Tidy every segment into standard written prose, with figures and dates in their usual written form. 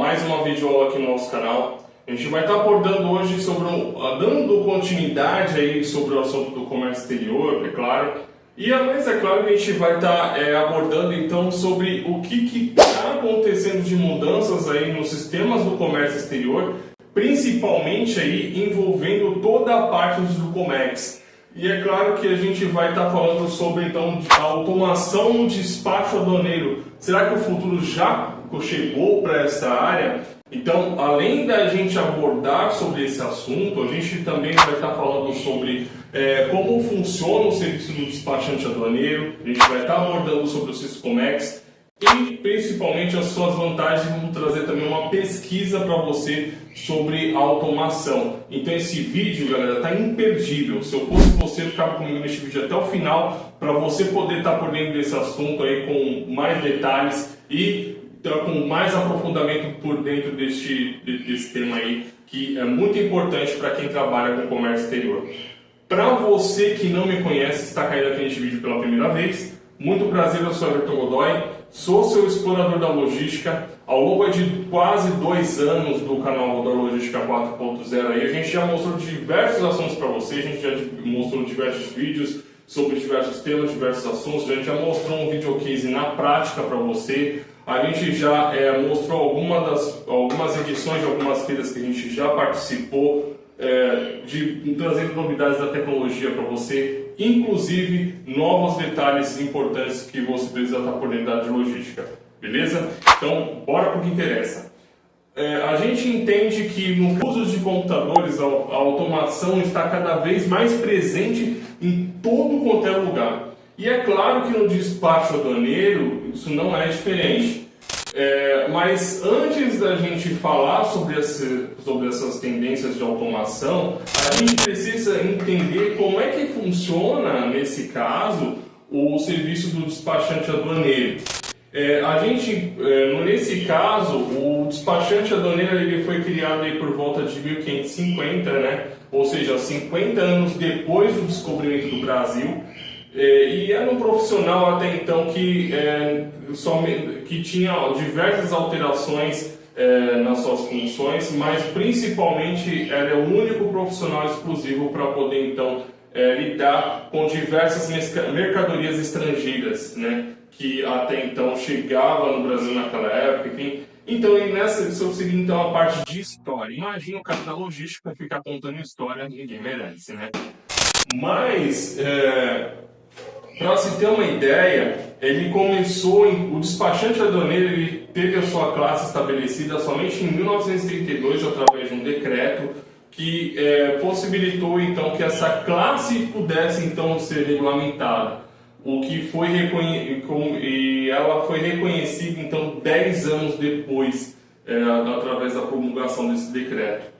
mais uma videoaula aqui no nosso canal. A gente vai estar abordando hoje dando continuidade aí sobre o assunto do comércio exterior, é claro. Mas é claro que a gente vai estar abordando então sobre o que está acontecendo de mudanças aí nos sistemas do comércio exterior, principalmente aí envolvendo toda a parte do Comex. E é claro que a gente vai estar falando sobre então a automação no despacho aduaneiro. Será que o futuro já chegou para essa área? Então, além da gente abordar sobre esse assunto, a gente também vai estar falando sobre como funciona o serviço do despachante aduaneiro. A gente vai estar abordando sobre o Siscomex e principalmente as suas vantagens. Vamos trazer também uma pesquisa para você sobre a automação. Então esse vídeo, galera, tá imperdível. Se eu fosse você, ficava comigo neste vídeo até o final para você poder estar por dentro desse assunto aí com mais detalhes e com mais aprofundamento por dentro desse tema aí, que é muito importante para quem trabalha com comércio exterior. Para você que não me conhece, está caindo aqui neste vídeo pela primeira vez, muito prazer, eu sou Everton Godoy, sou seu explorador da logística. Ao longo de quase 2 anos do canal Godoy Logística 4.0 aí, a gente já mostrou diversos assuntos para você, a gente já mostrou diversos vídeos sobre diversos temas, diversos assuntos, a gente já mostrou um videocase na prática para você, a gente já mostrou algumas edições de algumas feiras que a gente já participou, trazendo novidades da tecnologia para você, inclusive novos detalhes importantes que você precisa estar por dentro da área de logística, beleza? Então, bora para o que interessa. A gente entende que no uso de computadores a automação está cada vez mais presente em todo quanto é lugar. E é claro que no despacho aduaneiro isso não é diferente. Mas antes da gente falar sobre essas tendências de automação, a gente precisa entender como é que funciona, nesse caso, o serviço do despachante aduaneiro. Nesse caso, o despachante aduaneiro ele foi criado aí por volta de 1550, né? Ou seja, 50 anos depois do descobrimento do Brasil. E era um profissional até então que tinha diversas alterações nas suas funções, mas principalmente era o único profissional exclusivo para poder então lidar com diversas mercadorias estrangeiras, né, que até então chegava no Brasil naquela época, enfim. Então, se eu seguir então a parte de história, imagina o cara da logística ficar contando história, ninguém merece, né? Mas para se ter uma ideia, o despachante aduaneiro ele teve a sua classe estabelecida somente em 1932 através de um decreto que possibilitou então que essa classe pudesse então ser regulamentada, o que foi e ela foi reconhecida então 10 anos depois através da promulgação desse decreto,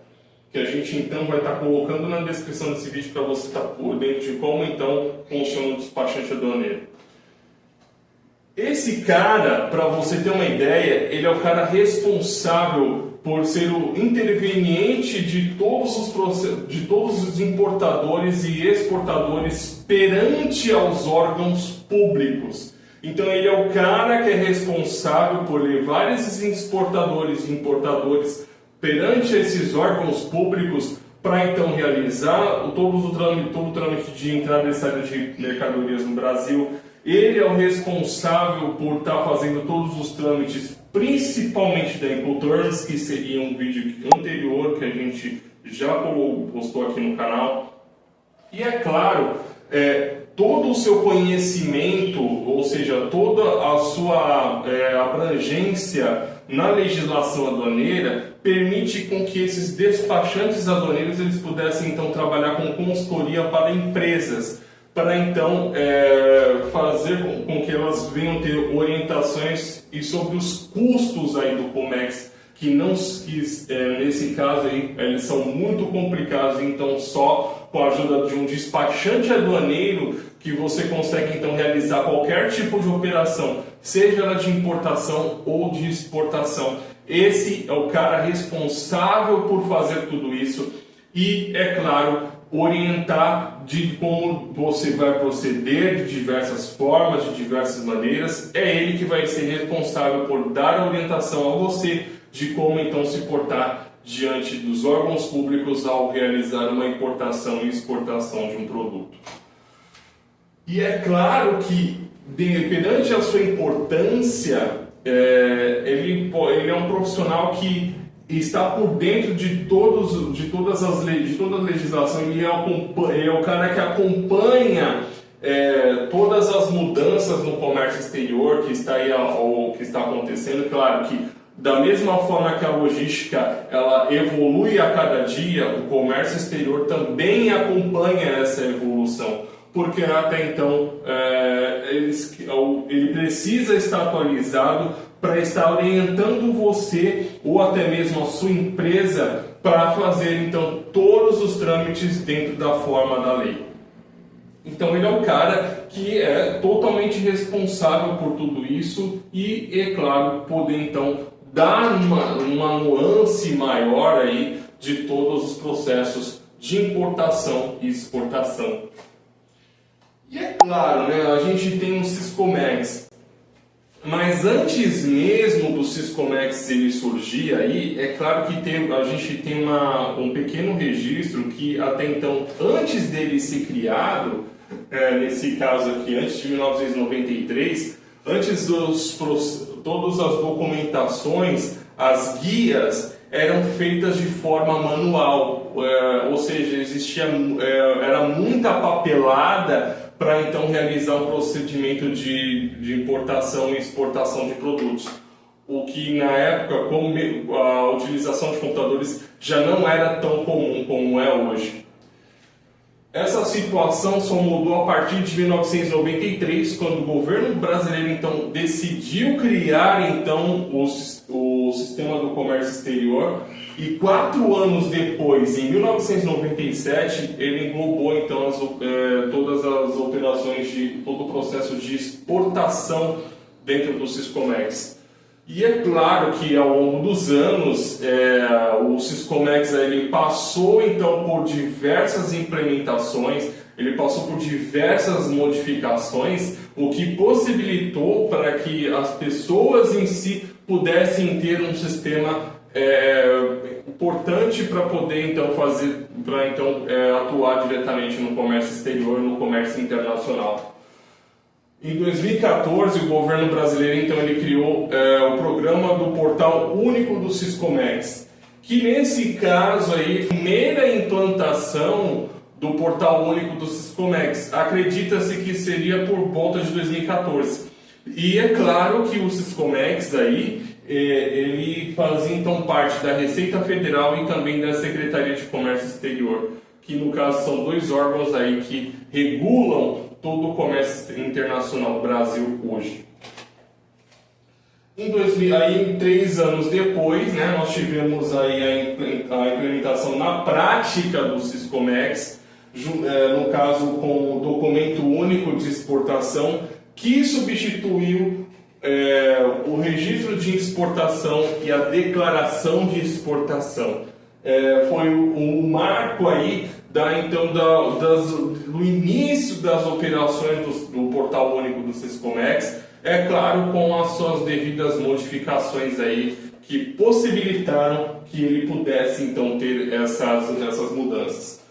que a gente então vai estar colocando na descrição desse vídeo para você estar por dentro de como então funciona o despachante aduaneiro. Esse cara, para você ter uma ideia, ele é o cara responsável por ser o interveniente de todos os importadores e exportadores perante aos órgãos públicos. Então ele é o cara que é responsável por levar esses exportadores e importadores perante esses órgãos públicos para então realizar todo o trâmite de entrada e saída de mercadorias no Brasil. Ele é o responsável por estar fazendo todos os trâmites, principalmente da Incoterms, que seria um vídeo anterior que a gente já postou aqui no canal. E é claro, todo o seu conhecimento, ou seja, toda a sua abrangência na legislação aduaneira permite com que esses despachantes aduaneiros eles pudessem então trabalhar com consultoria para empresas, para então fazer com que elas venham ter orientações e sobre os custos aí do Comex, nesse caso aí, eles são muito complicados. Então só com a ajuda de um despachante aduaneiro que você consegue então realizar qualquer tipo de operação, seja ela de importação ou de exportação. Esse é o cara responsável por fazer tudo isso e, é claro, orientar de como você vai proceder de diversas formas, de diversas maneiras. É ele que vai ser responsável por dar a orientação a você de como então se portar diante dos órgãos públicos ao realizar uma importação e exportação de um produto. E é claro que, perante a sua importância, ele é um profissional que está por dentro de todas as leis, de toda a legislação. Ele é o cara que acompanha todas as mudanças no comércio exterior que está aí, ou que está acontecendo. Claro que da mesma forma que a logística ela evolui a cada dia, o comércio exterior também acompanha essa evolução, porque até então ele precisa estar atualizado para estar orientando você ou até mesmo a sua empresa para fazer então todos os trâmites dentro da forma da lei. Então ele é um cara que é totalmente responsável por tudo isso e, é claro, poder então dar uma nuance maior aí de todos os processos de importação e exportação. E é claro, né, a gente tem o Siscomex, mas antes mesmo do Siscomex ele surgir aí, é claro que a gente tem um pequeno registro que até então, antes dele ser criado, nesse caso aqui, antes de 1993, antes todas as documentações, as guias eram feitas de forma manual, ou seja, era muita papelada para então realizar um procedimento de importação e exportação de produtos. O que na época, como a utilização de computadores já não era tão comum como é hoje. Essa situação só mudou a partir de 1993, quando o governo brasileiro então decidiu criar então o sistema do comércio exterior, e 4 anos depois, em 1997, ele englobou então todas as operações todo o processo de exportação dentro do Siscomex. E é claro que ao longo dos anos o Siscomex ele passou então por diversas implementações, ele passou por diversas modificações, o que possibilitou para que as pessoas em si pudessem ter um sistema importante para poder então atuar diretamente no comércio exterior, no comércio internacional. Em 2014, o governo brasileiro então ele criou o programa do Portal Único do Siscomex, que nesse caso aí, primeira implantação do Portal Único do Siscomex, acredita-se que seria por volta de 2014. E é claro que o Siscomex aí, ele fazia então parte da Receita Federal e também da Secretaria de Comércio Exterior, que no caso são 2 órgãos aí que regulam todo o comércio internacional do Brasil hoje. Em 3 anos depois, né, nós tivemos aí a implementação na prática do Siscomex, no caso com o documento único de exportação, que substituiu o registro de exportação e a declaração de exportação. Foi um marco aí do início das operações do Portal Único do Siscomex, é claro, com as suas devidas modificações aí que possibilitaram que ele pudesse então ter essas mudanças.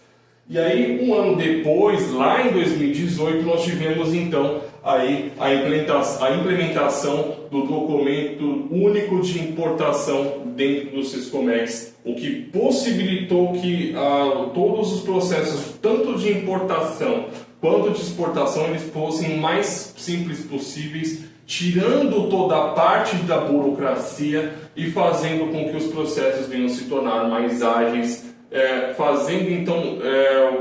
E aí, um ano depois, lá em 2018, nós tivemos então aí a implementação do documento único de importação dentro do Siscomex, o que possibilitou que todos os processos, tanto de importação quanto de exportação, eles fossem mais simples possíveis, tirando toda a parte da burocracia e fazendo com que os processos venham se tornar mais ágeis, fazendo então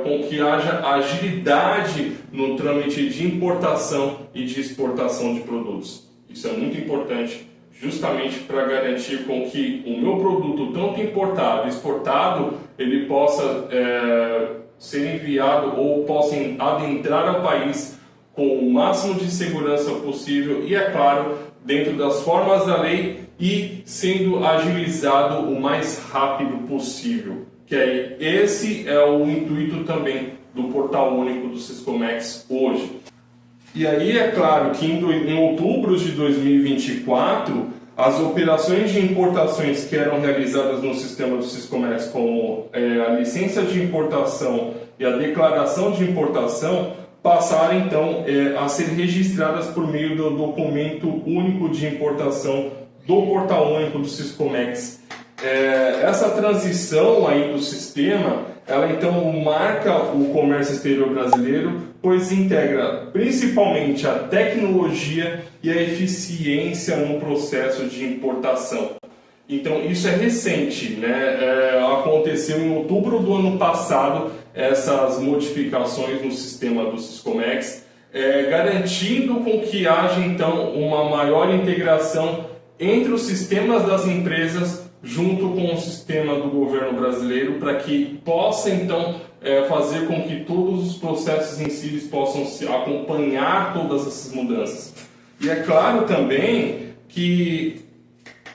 com que haja agilidade no trâmite de importação e de exportação de produtos. Isso é muito importante, justamente para garantir com que o meu produto, tanto importado e exportado, ele possa ser enviado ou possa adentrar ao país com o máximo de segurança possível e, é claro, dentro das formas da lei e sendo agilizado o mais rápido possível. Esse é o intuito também do Portal Único do Siscomex hoje. E aí é claro que em outubro de 2024 as operações de importações que eram realizadas no sistema do Siscomex, como a licença de importação e a declaração de importação, passaram então a ser registradas por meio do documento único de importação do portal único do Siscomex. Essa transição aí do sistema, ela então marca o comércio exterior brasileiro, pois integra principalmente a tecnologia e a eficiência no processo de importação. Então isso é recente, né? Aconteceu em outubro do ano passado essas modificações no sistema do Siscomex, garantindo com que haja então uma maior integração entre os sistemas das empresas junto com o sistema do governo brasileiro, para que possa então fazer com que todos os processos em si possam acompanhar todas essas mudanças. E é claro também que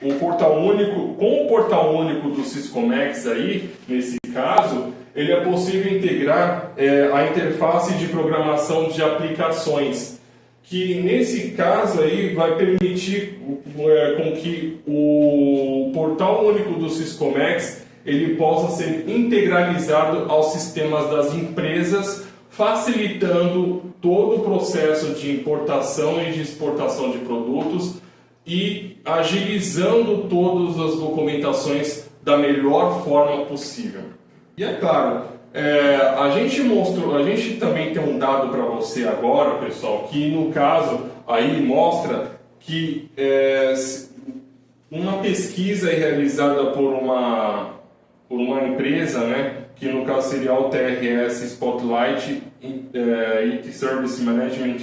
o portal único, com o portal único do Siscomex aí, nesse caso, ele é possível integrar a interface de programação de aplicações, que nesse caso aí vai permitir com que o portal único do Siscomex ele possa ser integralizado aos sistemas das empresas, facilitando todo o processo de importação e de exportação de produtos e agilizando todas as documentações da melhor forma possível. E é claro, a gente também tem um dado para você agora, pessoal, que no caso aí mostra que uma pesquisa realizada por uma empresa, né, que no caso seria o TRS Spotlight IT Service Management,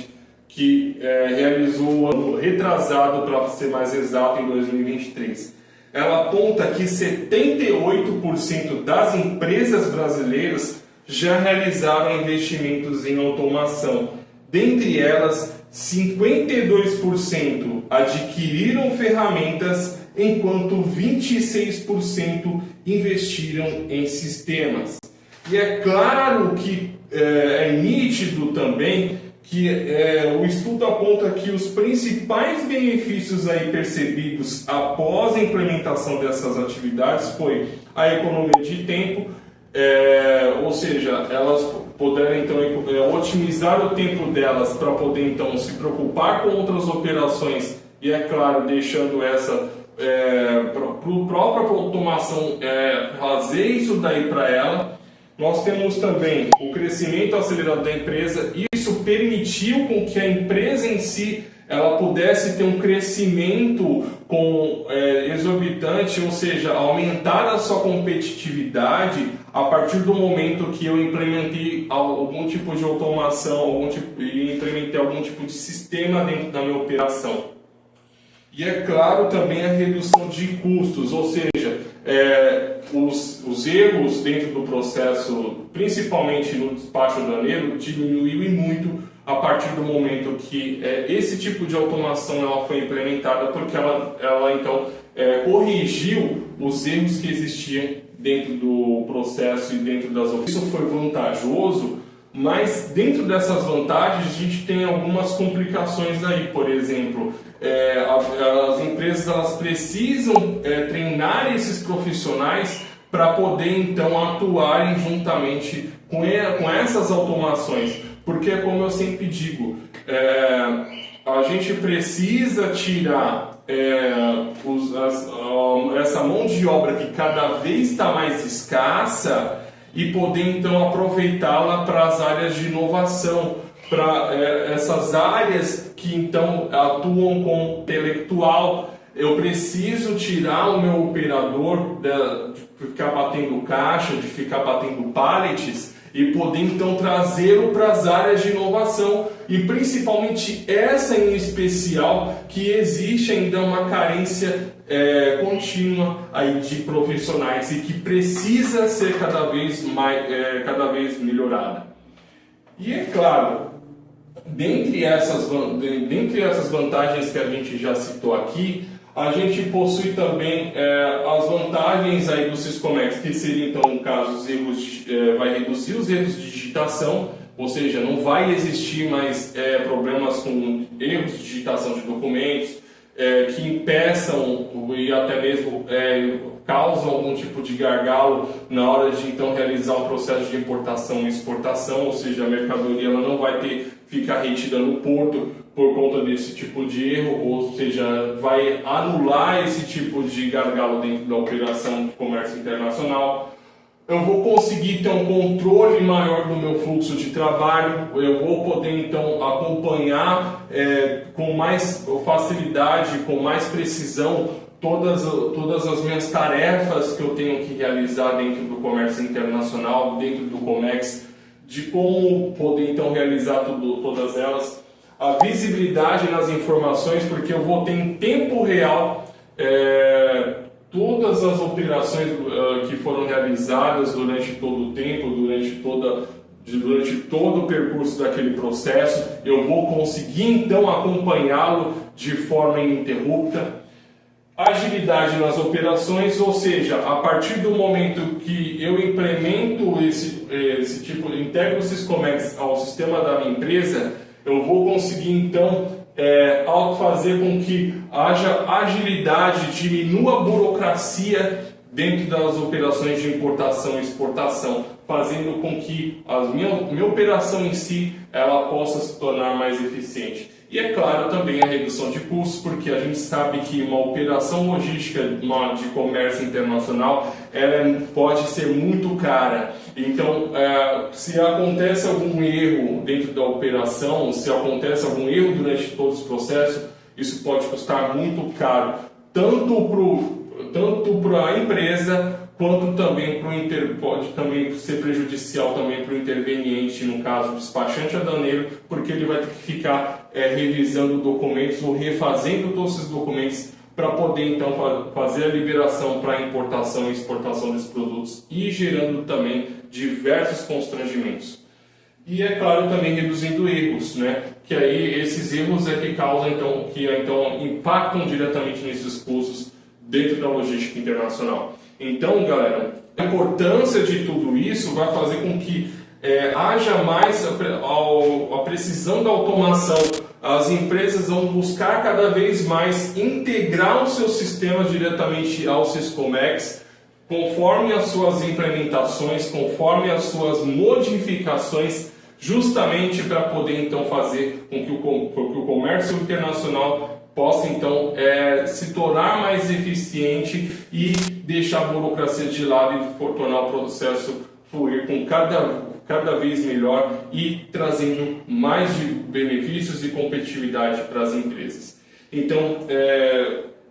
que realizou o ano retrasado, para ser mais exato, em 2023. Ela aponta que 78% das empresas brasileiras já realizaram investimentos em automação. Dentre elas, 52% adquiriram ferramentas, enquanto 26% investiram em sistemas. E é claro que é nítido também que o estudo aponta que os principais benefícios aí percebidos após a implementação dessas atividades foi a economia de tempo, ou seja, elas puderam então otimizar o tempo delas para poder então se preocupar com outras operações e, é claro, deixando essa para a própria automação fazer isso daí para ela. Nós temos também o crescimento acelerado da empresa. Isso permitiu com que a empresa em si ela pudesse ter um crescimento exorbitante, ou seja, aumentar a sua competitividade a partir do momento que eu implementei algum tipo de automação, implementei algum tipo de sistema dentro da minha operação. E é claro também a redução de custos, ou seja, os erros dentro do processo, principalmente no despacho aduaneiro, diminuiu e muito a partir do momento que esse tipo de automação ela foi implementada, porque ela então corrigiu os erros que existiam dentro do processo e dentro das oficinas. Isso foi vantajoso, mas dentro dessas vantagens a gente tem algumas complicações aí. Por exemplo, as empresas elas precisam treinar esses profissionais para poder então atuarem juntamente com essas automações, porque, como eu sempre digo, a gente precisa tirar essa mão de obra que cada vez está mais escassa e poder então aproveitá-la para as áreas de inovação, para essas áreas que então atuam com intelectual. Eu preciso tirar o meu operador de ficar batendo caixa, de ficar batendo pallets, e poder então trazê-lo para as áreas de inovação, e principalmente essa em especial, que existe ainda uma carência contínua aí de profissionais e que precisa ser cada vez melhorada. E é claro, dentre essas vantagens que a gente já citou aqui, a gente possui também as vantagens aí do Siscomex, que seria então, no caso, vai reduzir os erros de digitação, ou seja, não vai existir mais problemas com erros de digitação de documentos, que impeçam e até mesmo causam algum tipo de gargalo na hora de então realizar um processo de importação e exportação, ou seja, a mercadoria ela não vai ficar retida no porto por conta desse tipo de erro, ou seja, vai anular esse tipo de gargalo dentro da operação de comércio internacional. Eu vou conseguir ter um controle maior do meu fluxo de trabalho, eu vou poder então acompanhar com mais facilidade, com mais precisão todas as minhas tarefas que eu tenho que realizar dentro do comércio internacional, dentro do Comex, de como poder então realizar todas elas, a visibilidade nas informações, porque eu vou ter em tempo real todas as operações que foram realizadas durante todo o tempo, durante todo o percurso daquele processo. Eu vou conseguir então acompanhá-lo de forma ininterrupta. Agilidade nas operações, ou seja, a partir do momento que eu implemento esse tipo, integro o Syscomex ao sistema da minha empresa, eu vou conseguir então fazer com que haja agilidade, diminua a burocracia dentro das operações de importação e exportação, fazendo com que a minha operação em si ela possa se tornar mais eficiente. E é claro também a redução de custos, porque a gente sabe que uma operação logística de comércio internacional ela pode ser muito cara. Então, se acontece algum erro dentro da operação, se acontece algum erro durante todo esse processo, isso pode custar muito caro, tanto para a empresa, quanto também pode também ser prejudicial também para o interveniente, no caso, despachante aduaneiro, porque ele vai ter que ficar revisando documentos ou refazendo todos esses documentos para poder então fazer a liberação para importação e exportação desses produtos e gerando também diversos constrangimentos. E é claro também reduzindo erros, né? Que aí esses erros que causam então impactam diretamente nesses custos dentro da logística internacional. Então, galera, a importância de tudo isso vai fazer com que haja mais a precisão da automação. As empresas vão buscar cada vez mais integrar os seus sistemas diretamente ao Syscomex, conforme as suas implementações, conforme as suas modificações, justamente para poder então fazer com que o comércio internacional possa então se tornar mais eficiente e deixar a burocracia de lado e tornar o processo fluir com cada vez melhor e trazendo mais de benefícios e competitividade para as empresas. Então,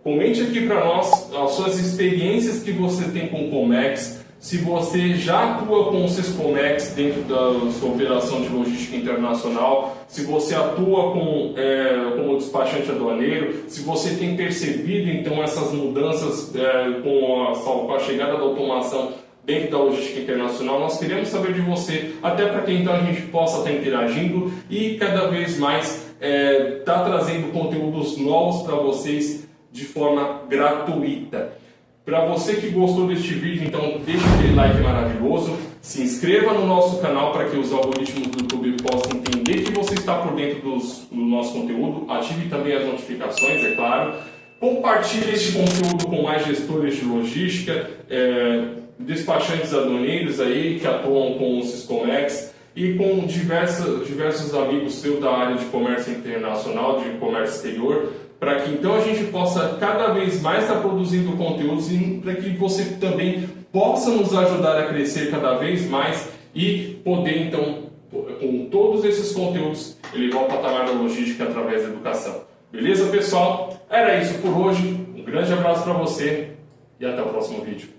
comente aqui para nós as suas experiências que você tem com o Comex, se você já atua com o Syscomex dentro da sua operação de logística internacional, se você atua como despachante aduaneiro, se você tem percebido então essas mudanças com a chegada da automação dentro da logística internacional, nós queremos saber de você, até para que então a gente possa estar interagindo e cada vez mais estar trazendo conteúdos novos para vocês de forma gratuita. Para você que gostou deste vídeo, então deixe aquele like maravilhoso, se inscreva no nosso canal para que os algoritmos do YouTube possam entender que você está por dentro do nosso conteúdo, ative também as notificações, é claro, compartilhe este conteúdo com mais gestores de logística, despachantes aduaneiros aí que atuam com o Syscomex e com diversos amigos seus da área de comércio internacional, de comércio exterior, para que então a gente possa cada vez mais estar produzindo conteúdos e para que você também possa nos ajudar a crescer cada vez mais e poder então, com todos esses conteúdos, elevar o patamar da logística através da educação. Beleza, pessoal? Era isso por hoje. Um grande abraço para você e até o próximo vídeo.